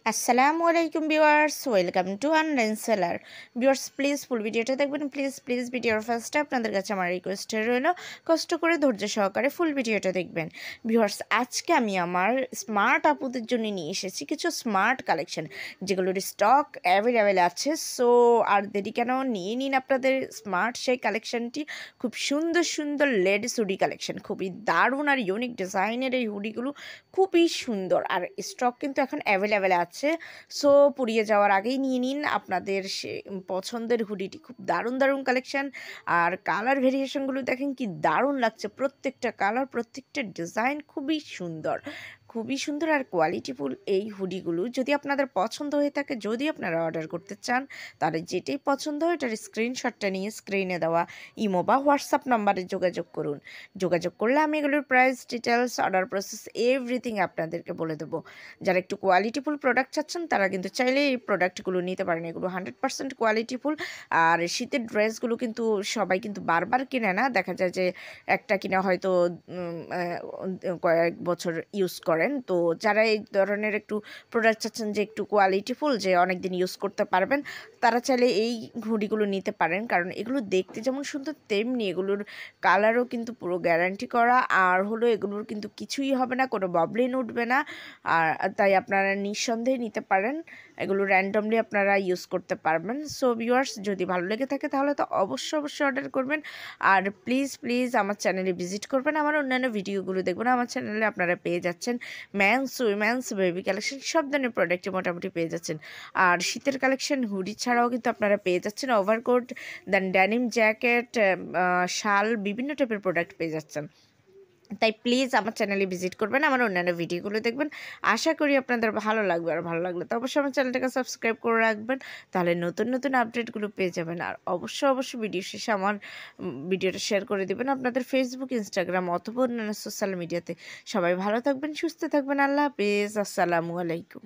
আসসালামু আলাইকুম viewers, welcome to online seller. Viewers please ফুল ভিডিওটা দেখবেন, প্লিজ ভিডিওর ফার্স্টে আপনাদের কাছে আমার রিকোয়েস্ট রইল কষ্ট করে ধৈর্য সহকারে ফুল ভিডিওটা দেখবেন। ভিউয়ার্স আজকে আমি আমার স্মার্ট আপুদের জন্য নিয়ে এসেছি কিছু স্মার্ট কালেকশন, যেগুলোর স্টক অ্যাভেলেবেল আছে। সো আর দেরি কেন, নিয়ে নিন আপনাদের স্মার্ট সেই কালেকশনটি। খুব সুন্দর সুন্দর লেডিস হুডি কালেকশন, খুবই দারুণ আর ইউনিক ডিজাইনের এই হুডিগুলো খুবই সুন্দর, আর স্টক কিন্তু এখন অ্যাভেলেবেল আছে। সো পুড়িয়ে যাওয়ার আগেই নিয়ে নিন আপনাদের সে পছন্দের হুডিটি। খুব দারুণ দারুণ কালেকশন, আর কালার ভেরিয়েশনগুলো দেখেন কি দারুণ লাগছে। প্রত্যেকটা কালার, প্রত্যেকটা ডিজাইন খুবই সুন্দর, খুবই সুন্দর আর কোয়ালিটিফুল এই হুডিগুলো। যদি আপনাদের পছন্দ হয়ে থাকে, যদি আপনারা অর্ডার করতে চান, তাহলে যেটাই পছন্দ হয় এটার স্ক্রিনশটটা নিয়ে স্ক্রিনে দেওয়া ইমো বা হোয়াটসঅ্যাপ নাম্বারে যোগাযোগ করুন। যোগাযোগ করলে আমি এগুলোর price details, order process, everything আপনাদেরকে বলে দেবো। যারা একটু কোয়ালিটিফুল প্রোডাক্ট চাচ্ছেন তারা কিন্তু চাইলে এই প্রোডাক্টগুলো নিতে পারেন। এগুলো 100% কোয়ালিটিফুল। আর শীতের ড্রেসগুলো কিন্তু সবাই কিন্তু বারবার কিনে না, দেখা যায় যে একটা কিনে হয়তো কয়েক বছর ইউজ করেন। তো যারা এই ধরনের একটু প্রোডাক্ট চাচ্ছেন যে একটু কোয়ালিটিফুল, যে অনেক দিন ইউজ করতে পারবেন, তারা চাইলে এই ঘুড়িগুলো নিতে পারেন। কারণ এগুলো দেখতে যেমন সুন্দর, তেমনি এগুলোর কালারও কিন্তু পুরো গ্যারান্টি করা। আর হলো এগুলোর কিন্তু কিছুই হবে না, কোনো ববলিন উঠবে না। আর তাই আপনারা নিঃসন্দেহে নিতে পারেন, এগুলো র্যান্ডমলি আপনারা ইউজ করতে পারবেন। সো ভিউয়ার্স যদি ভালো লেগে থাকে তাহলে তো অবশ্যই অর্ডার করবেন। আর প্লিজ আমার চ্যানেলে ভিজিট করবেন, আমার অন্যান্য ভিডিওগুলো দেখবেন। আমার চ্যানেলে আপনারা পেয়ে যাচ্ছেন ম্যানস, উইমেন্স, বেবি কালেকশন, সব ধরনের প্রোডাক্টই মোটামুটি পেয়ে যাচ্ছেন। আর শীতের কালেকশন হুডি ছাড়াও কিন্তু আপনারা পেয়ে যাচ্ছেন ওভারকোট, দেন ড্যানিম জ্যাকেট, শাল, বিভিন্ন টাইপের প্রোডাক্ট পেয়ে যাচ্ছেন। তাই প্লিজ আমার চ্যানেলে ভিজিট করবেন, আমার অন্যান্য ভিডিওগুলো দেখবেন। আশা করি আপনাদের ভালো লাগবে, আর ভালো লাগলে তো অবশ্যই আমার চ্যানেলটাকে সাবস্ক্রাইব করে রাখবেন, তাহলে নতুন নতুন আপডেটগুলো পেয়ে যাবেন। আর অবশ্যই ভিডিও শেষে আমার ভিডিওটা শেয়ার করে দেবেন আপনাদের ফেসবুক, ইনস্টাগ্রাম অথবা অন্যান্য সোশ্যাল মিডিয়াতে। সবাই ভালো থাকবেন, সুস্থ থাকবেন। আল্লাহ হাফেজ, আসসালামু আলাইকুম।